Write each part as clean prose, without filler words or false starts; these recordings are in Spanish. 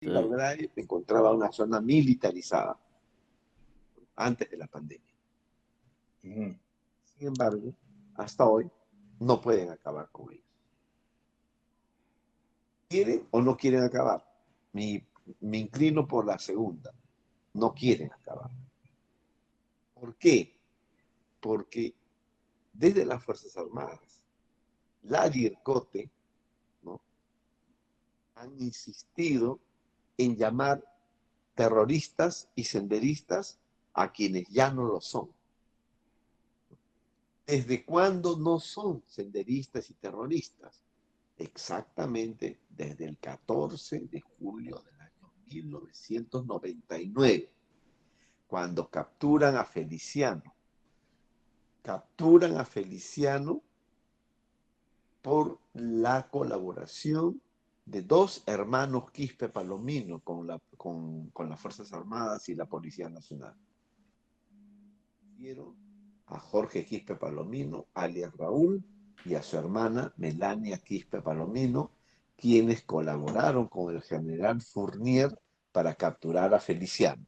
Sí. Belgrade se encontraba una zona militarizada antes de la pandemia. Ujú. Sin embargo, hasta hoy no pueden acabar con ellos. ¿Quieren o no quieren acabar? Me inclino por la segunda. No quieren acabar. ¿Por qué? Porque desde las Fuerzas Armadas, la DIRCOTE, ¿no?, han insistido en llamar terroristas y senderistas a quienes ya no lo son. ¿Desde cuándo no son senderistas y terroristas? Exactamente desde el 14 de julio del año 1999, cuando capturan a Feliciano. Capturan a Feliciano por la colaboración de dos hermanos Quispe Palomino con las Fuerzas Armadas y la Policía Nacional. Vieron a Jorge Quispe Palomino, alias Raúl, y a su hermana Melania Quispe Palomino, quienes colaboraron con el general Fournier para capturar a Feliciano.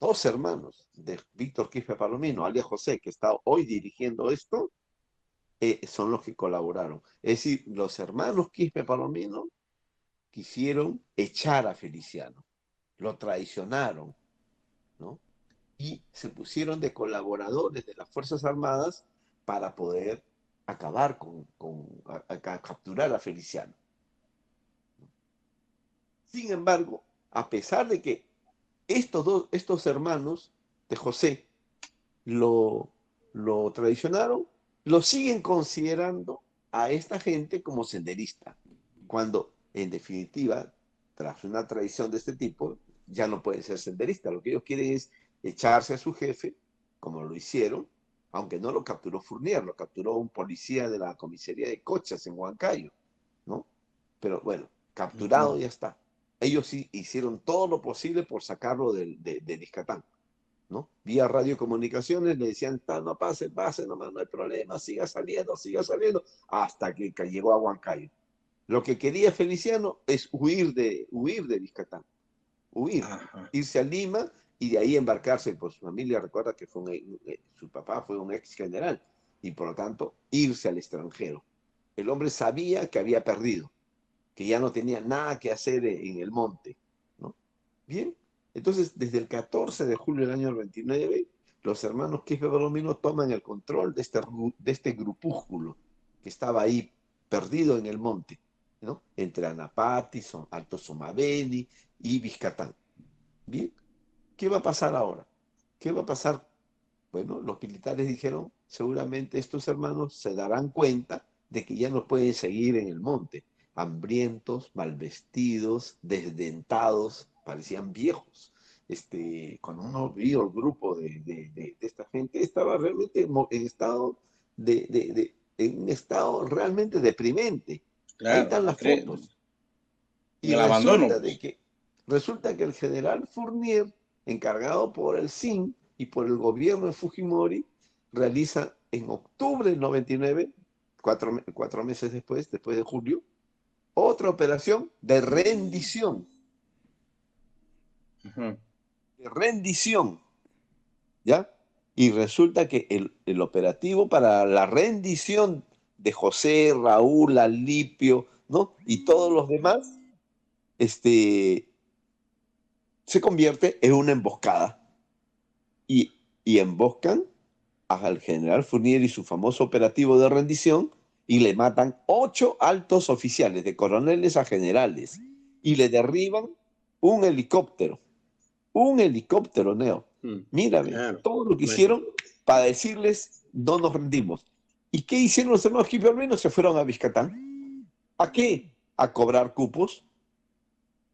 Dos hermanos de Víctor Quispe Palomino, alias José, que está hoy dirigiendo esto, son los que colaboraron. Es decir, los hermanos Quispe Palomino quisieron echar a Feliciano, lo traicionaron, ¿no? Y se pusieron de colaboradores de las Fuerzas Armadas para poder acabar a capturar a Feliciano. Sin embargo, a pesar de que estos hermanos de José lo, lo traicionaron, lo siguen considerando a esta gente como senderista, cuando en definitiva, tras una traición de este tipo, ya no pueden ser senderistas. Lo que ellos quieren es echarse a su jefe, como lo hicieron, aunque no lo capturó Fournier, lo capturó un policía de la comisaría de Cochas en Huancayo, ¿no? Pero bueno, capturado Ujú. ya está. Ellos sí hicieron todo lo posible por sacarlo de Discatán, ¿no? Vía radiocomunicaciones le decían, no pase, nomás, no hay problema, siga saliendo, hasta que llegó a Huancayo. Lo que quería Feliciano es huir de Vizcatán, huir, Ajá. irse a Lima y de ahí embarcarse, por su familia recuerda que su papá fue un ex general y por lo tanto irse al extranjero. El hombre sabía que había perdido, que ya no tenía nada que hacer en el monte, ¿no? Bien, entonces desde el 14 de julio del año 29, los hermanos Quispe Palomino toman el control de este grupúsculo que estaba ahí perdido en el monte, ¿no? Entre Anapati, Alto Somaveni y Vizcatán. Bien, ¿qué va a pasar ahora? ¿Qué va a pasar? Bueno, los militares dijeron, seguramente estos hermanos se darán cuenta de que ya no pueden seguir en el monte, hambrientos, mal vestidos, desdentados, parecían viejos. Cuando uno vio el grupo de esta gente, estaba realmente en un estado realmente deprimente. Ahí Claro, están las fotos. en Y el abandono, pues. resulta que el general Fournier, encargado por el CIN y por el gobierno de Fujimori, realiza en octubre del 99, cuatro meses después de julio, otra operación Ujú. de rendición, ¿ya? Y resulta que el operativo para la rendición de José, Raúl, Alipio, ¿no? Y todos los demás, se convierte en una emboscada. Y emboscan al general Fournier y su famoso operativo de rendición y le matan 8 altos oficiales, de coroneles a generales, y le derriban un helicóptero. Un helicóptero, Neo. Mm, Mírame, claro. todo lo que Bueno, hicieron para decirles no nos rendimos. ¿Y qué hicieron los hermanos Quispe? Se fueron a Vizcatán. ¿A qué? A cobrar cupos.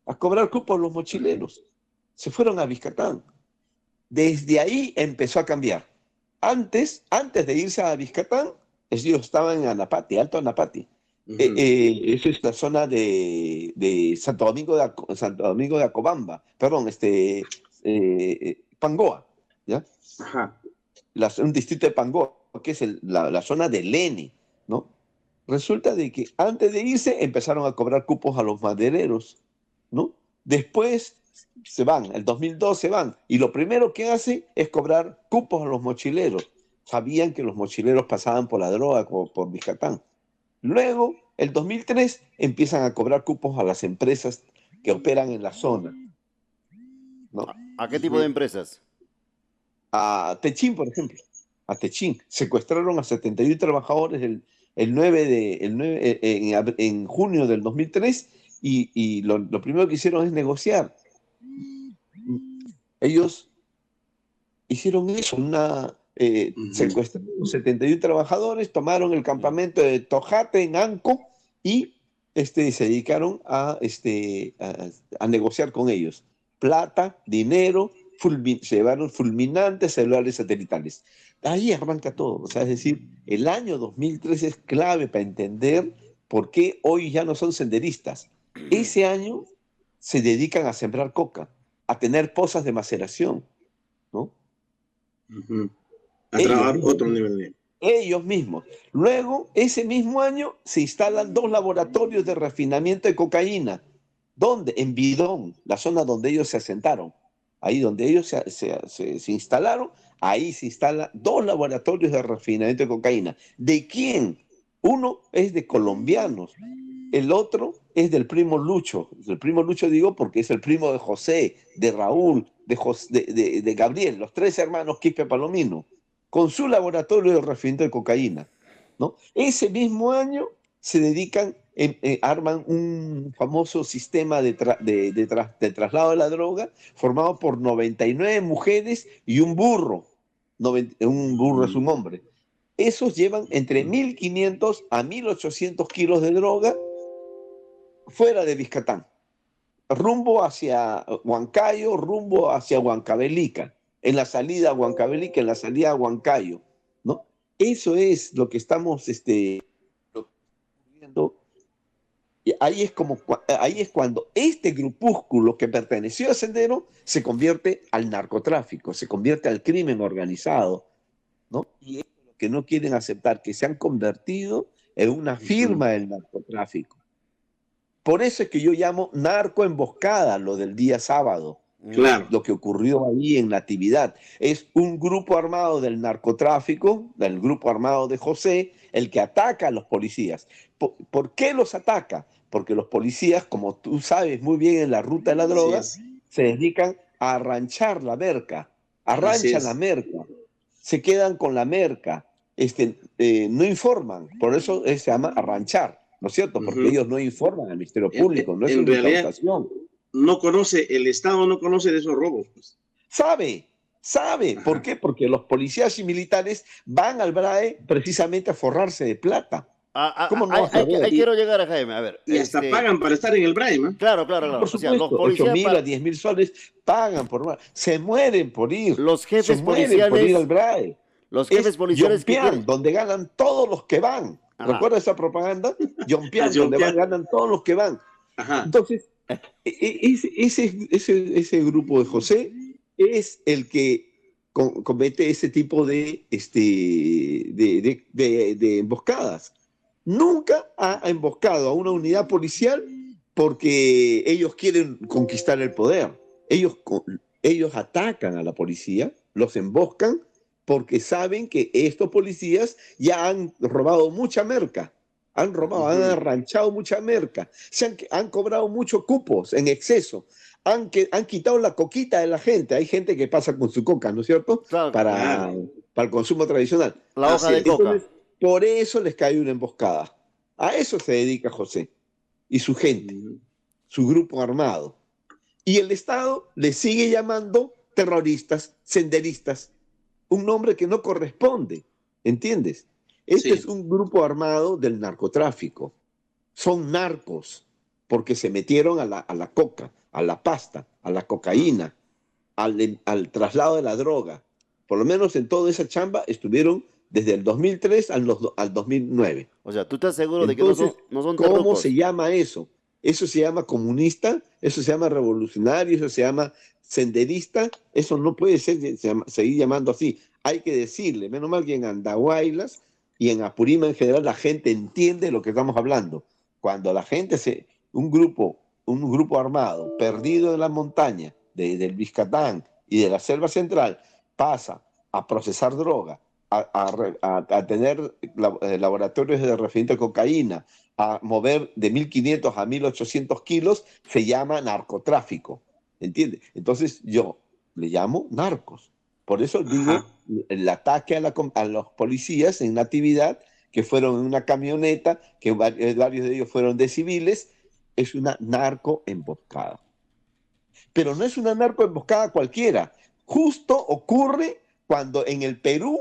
A cobrar cupos los ujú. mochileros. Se fueron a Vizcatán. Desde ahí empezó a cambiar. Antes de irse a Vizcatán, ellos estaban en Anapati, Alto Anapati. Ujú. Esa es la zona de Santo Domingo de Acobamba, perdón, Pangoa, ¿ya? Ajá. Un distrito de Pangoa, que es la zona de Leni, ¿no? Resulta de que antes de irse empezaron a cobrar cupos a los madereros. ¿no? Después se van, el 2002 se van, y lo primero que hace es cobrar cupos a los mochileros. Sabían que los mochileros pasaban por la droga, por Bijatán. Luego, el 2003, empiezan a cobrar cupos a las empresas que operan en la zona, ¿no? ¿A qué tipo de empresas? A Techín, por ejemplo, a Techín. Secuestraron a 71 trabajadores el 9 de, el 9, en junio del 2003 y lo primero que hicieron es negociar. Ellos hicieron eso, secuestraron 71 trabajadores, tomaron el campamento de Tojate en Anco y se dedicaron a negociar con ellos. Plata, dinero, se llevaron fulminantes, celulares satelitales. Ahí arranca todo. O sea, es decir, el año 2003 es clave para entender por qué hoy ya no son senderistas. Ese año se dedican a sembrar coca, a tener pozas de maceración, ¿no? A trabajar otro nivel de... Ellos mismos. Luego, ese mismo año, se instalan 2 laboratorios de refinamiento de cocaína. ¿Dónde? En Bidón, la zona donde ellos se asentaron. Ahí donde ellos se instalaron, ahí se instalan 2 laboratorios de refinamiento de cocaína. ¿De quién? Uno es de colombianos, el otro es del primo Lucho. El primo Lucho digo porque es el primo de José, de Raúl, de Gabriel, los 3 hermanos Quispe Palomino, con su laboratorio de refinamiento de cocaína, ¿no? Ese mismo año se dedican, arman un famoso sistema de traslado de la droga formado por 99 mujeres y un burro. Un burro es un hombre. Esos llevan entre 1.500 a 1.800 kilos de droga fuera de Biscatán, rumbo hacia Huancayo, rumbo hacia Huancavelica, en la salida a Huancavelica, en la salida a Huancayo, ¿no? Eso es lo que estamos viendo. Y ahí es cuando este grupúsculo que perteneció a Sendero se convierte al narcotráfico, se convierte al crimen organizado, ¿no? Y es lo que no quieren aceptar, que se han convertido en una firma del narcotráfico. Por eso es que yo llamo narcoemboscada lo del día sábado. Claro. Lo que ocurrió ahí en Natividad. Es un grupo armado del narcotráfico, del grupo armado de José, el que ataca a los policías. ¿Por qué los ataca? Porque los policías, como tú sabes muy bien en la ruta de la droga, se dedican a arranchar la merca. Arranchan la merca. Se quedan con la merca. No informan. Por eso se llama arranchar, ¿no es cierto? Porque ellos no informan al Ministerio Público. No es una incautación. No conoce, el Estado no conoce de esos robos. Pues. Sabe. ¿Por qué? Porque los policías y militares van al BRAE precisamente a forrarse de plata. ¿Cómo no? Ahí quiero llegar a Jaime, a ver. Y hasta pagan para estar en el BRAE, ¿no? Claro. Por supuesto, los policías 8.000 a 10.000 soles pagan por... Se mueren por ir. Los jefes se policiales... por ir al BRAE. Los jefes policiales... donde ganan todos los que van. ¿Recuerdas esa propaganda? Yompián, donde ganan todos los que van. Ajá. Entonces, ese grupo de José es el que comete ese tipo de emboscadas. Nunca ha emboscado a una unidad policial porque ellos quieren conquistar el poder. Ellos atacan a la policía, los emboscan porque saben que estos policías ya han robado mucha merca. Han arranchado mucha merca, han cobrado muchos cupos en exceso, han quitado la coquita de la gente. Hay gente que pasa con su coca, ¿no es cierto? Claro. Para el consumo tradicional. La hoja de coca. Entonces, por eso les cae una emboscada. A eso se dedica José y su gente, su grupo armado. Y el Estado les sigue llamando terroristas, senderistas, un nombre que no corresponde, ¿entiendes? Este es un grupo armado del narcotráfico. Son narcos porque se metieron a la coca, a la pasta, a la cocaína, al traslado de la droga. Por lo menos en toda esa chamba estuvieron desde el 2003 al 2009. O sea, ¿tú estás seguro Entonces, de que no son ¿cómo terrucos? se llama eso? Eso se llama comunista, eso se llama revolucionario, eso se llama senderista. Eso no puede seguir llamando así. Hay que decirle, menos mal que en Andahuaylas y en Apurímac en general la gente entiende lo que estamos hablando. Cuando la gente un grupo un grupo armado perdido en la montaña del Vizcatán y de la selva central pasa a procesar droga, a tener laboratorios de referente de cocaína, a mover de 1.500 a 1.800 kilos, se llama narcotráfico, ¿entiendes? Entonces yo le llamo narcos. Por eso digo, el ataque a los policías en Natividad, que fueron en una camioneta, que varios de ellos fueron de civiles, es una narcoemboscada. Pero no es una narcoemboscada cualquiera. Justo ocurre cuando en el Perú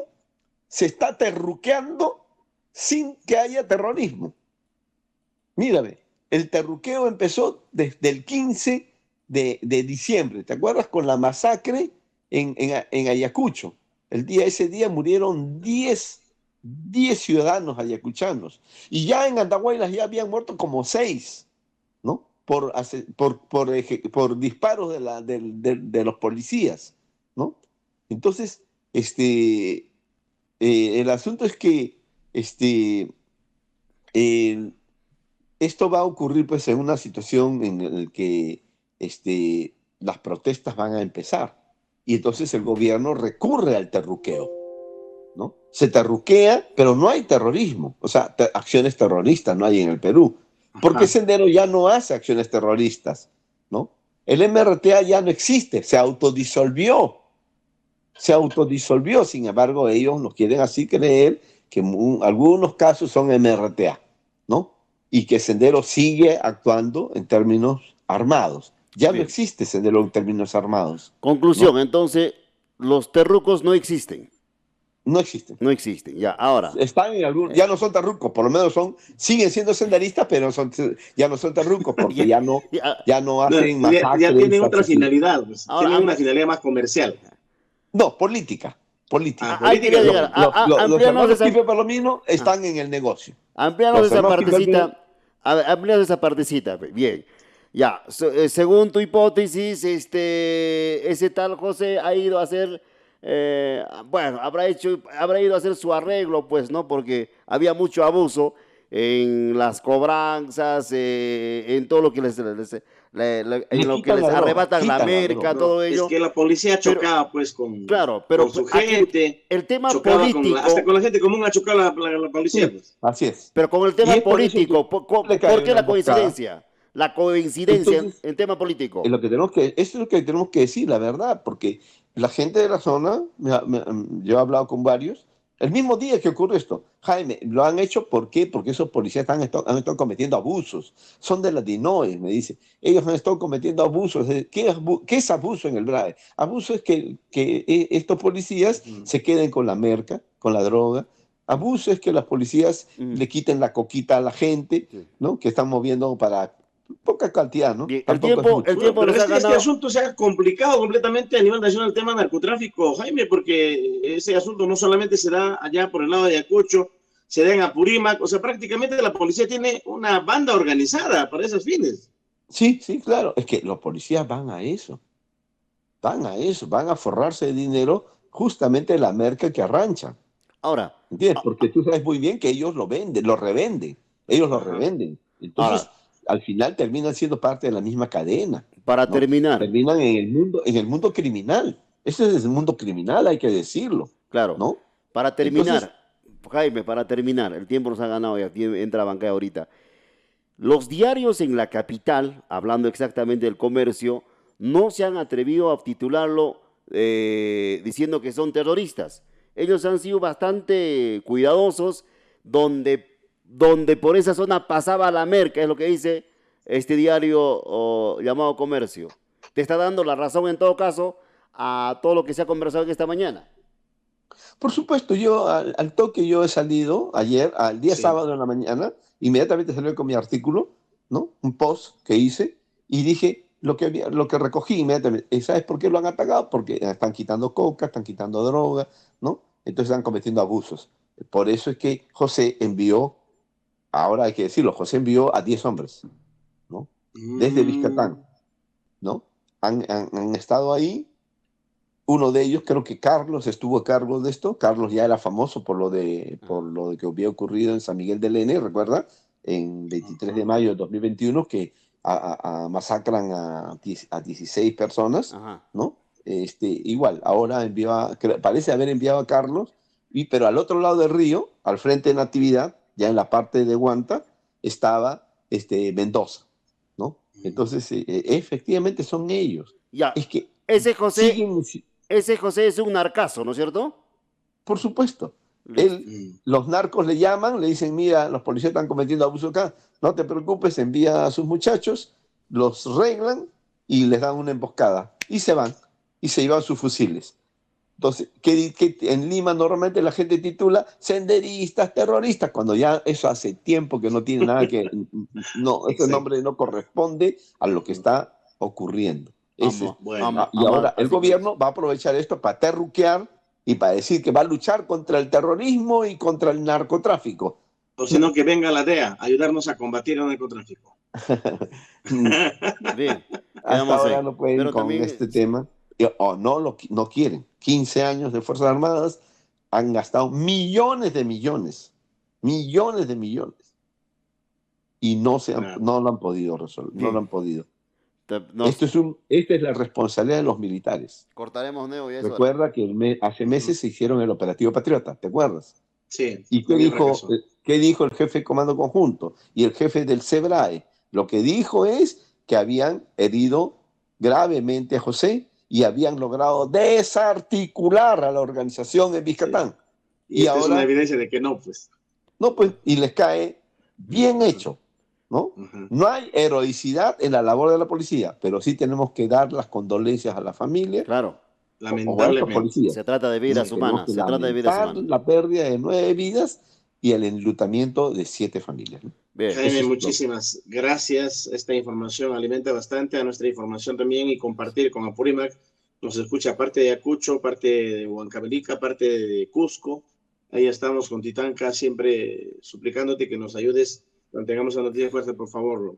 se está terruqueando sin que haya terrorismo. Mírame, el terruqueo empezó desde el 15 de diciembre. ¿Te acuerdas? Con la masacre en Ayacucho. Ese día murieron 10 ciudadanos ayacuchanos. Y ya en Andahuaylas ya habían muerto como 6, ¿no? Por disparos de los policías, ¿no? Entonces, el asunto es que esto va a ocurrir pues en una situación en la que las protestas van a empezar y entonces el gobierno recurre al terruqueo, ¿no? Se terruquea, pero no hay terrorismo, o sea, acciones terroristas no hay en el Perú, porque Sendero ya no hace acciones terroristas, ¿no? El MRTA ya no existe, se autodisolvió, sin embargo ellos nos quieren así creer que algunos casos son MRTA, ¿no? Y que Sendero sigue actuando en términos armados. Ya no existe Sendero en términos armados. Conclusión, ¿no? Entonces, los terrucos no existen. No existen. No existen, ya, ahora. Están en ya no son terrucos, por lo menos siguen siendo senderistas, pero ya no son terrucos porque ya no hacen masacres. Ya tienen otra finalidad, pues. Ahora, tienen una finalidad más comercial. No, política. Ahí quería llegar. Los hermanos Pipe Palomino están en el negocio. Amplianos esa partecita. Bien. Ya, según tu hipótesis, ese tal José ha ido a hacer, bueno, habrá ido a hacer su arreglo, pues, ¿no? Porque había mucho abuso en las cobranzas, en todo lo que les arrebatan la merca, todo ello. Es que la policía chocaba pues con su gente. El tema político. Hasta con la gente común ha chocado la policía. Sí, pues. así es. Pero con el tema político, ¿por qué la coincidencia? La coincidencia en tema político. Eso es lo que tenemos que decir, la verdad, porque la gente de la zona, yo he hablado con varios, el mismo día que ocurre esto, Jaime, lo han hecho, ¿por qué? Porque esos policías han estado cometiendo abusos. Son de la DINOE, me dice. Ellos han estado cometiendo abusos. ¿Qué es abuso en el BRAE? Abuso es que estos policías se queden con la merca, con la droga. Abuso es que las policías le quiten la coquita a la gente, ¿no? Que están moviendo para poca cantidad, ¿no? Bien, el tiempo pero este asunto se ha complicado completamente a nivel nacional, el tema narcotráfico, Jaime, porque ese asunto no solamente se da allá por el lado de Ayacucho, se da en Apurímac, o sea, prácticamente la policía tiene una banda organizada para esos fines. Sí, claro, es que los policías van a eso, van a forrarse de dinero justamente la merca que arranchan. Ahora, ¿entiendes? Porque tú sabes muy bien que ellos lo revenden, entonces al final terminan siendo parte de la misma cadena. Para terminar. Terminan en el mundo criminal. Ese es el mundo criminal, hay que decirlo. Claro. ¿no? Para terminar, Jaime, el tiempo nos ha ganado y aquí entra la bancada ahorita. Los diarios en la capital, hablando exactamente del Comercio, no se han atrevido a titularlo diciendo que son terroristas. Ellos han sido bastante cuidadosos, donde por esa zona pasaba la merca, es lo que dice este diario llamado Comercio. Te está dando la razón en todo caso a todo lo que se ha conversado esta mañana. Por supuesto, yo al toque yo he salido ayer, al día sábado en la mañana, inmediatamente salí con mi artículo, ¿no? Un post que hice y dije lo que recogí inmediatamente. ¿Sabes por qué lo han atacado? Porque están quitando coca, están quitando droga, ¿no? Entonces están cometiendo abusos. Por eso es que José envió, ahora hay que decirlo, José envió a 10 hombres, ¿no? Desde Vizcatán, ¿no? Han estado ahí. Uno de ellos, creo que Carlos, estuvo a cargo de esto. Carlos ya era famoso por lo de que había ocurrido en San Miguel del N, ¿recuerda? En 23 de mayo de 2021, que masacran a 16 personas, Ajá. ¿no? Igual, ahora parece haber enviado a Carlos, pero al otro lado del río, al frente de Natividad, ya en la parte de Huanta, estaba Mendoza, ¿no? Entonces, efectivamente son ellos. Ya, Es que ese José, siguen, ese José es un narcazo, ¿no es cierto? por supuesto. Listo. Los narcos le llaman, le dicen, mira, los policías están cometiendo abuso acá, no te preocupes, envía a sus muchachos, los reglan y les dan una emboscada. Y se van, y se llevan sus fusiles. Entonces, que en Lima normalmente la gente titula senderistas, terroristas, cuando ya eso hace tiempo que no tiene nada que... No, ese nombre no corresponde a lo que está ocurriendo. Bueno, Y ahora el Así que- gobierno va a aprovechar esto para terruquear y para decir que va a luchar contra el terrorismo y contra el narcotráfico. o sino que venga la DEA a ayudarnos a combatir el narcotráfico. Bien, Hasta quedamos ahora ahí. no pueden Pero con también, este sí, tema, o no quieren. 15 años de Fuerzas Armadas han gastado millones de millones, y Claro. no lo han podido resolver, no bien. lo han podido. Nos Esta es la responsabilidad de los militares. cortaremos, Neo, y eso. Recuerda que hace meses se hicieron el operativo Patriota, ¿te acuerdas? Sí, ¿Y también fracasó. qué dijo el jefe de Comando Conjunto y el jefe del SEBRAE? Lo que dijo es que habían herido gravemente a José y habían logrado desarticular a la organización en Vizcatán. Y Y esta es una ahora, evidencia de que no, pues. no, pues, y les cae bien hecho, ¿no? Ujú. No hay heroicidad en la labor de la policía, pero sí tenemos que dar las condolencias a la familia Claro, o a estos Lamentablemente. policías. se trata de vidas Tenemos humanas, que se trata de vidas lamentar humanas. la pérdida de 9 vidas y el enlutamiento de 7 familias, ¿no? Bien, Jaime, Eso es muchísimas gracias. Esta información alimenta bastante a nuestra información también y compartir con Apurímac. Nos escucha parte de Ayacucho, parte de Huancavelica, parte de Cusco. Ahí estamos con Titanca, siempre suplicándote que nos ayudes. Cuando tengamos la noticia fuerte, por favor.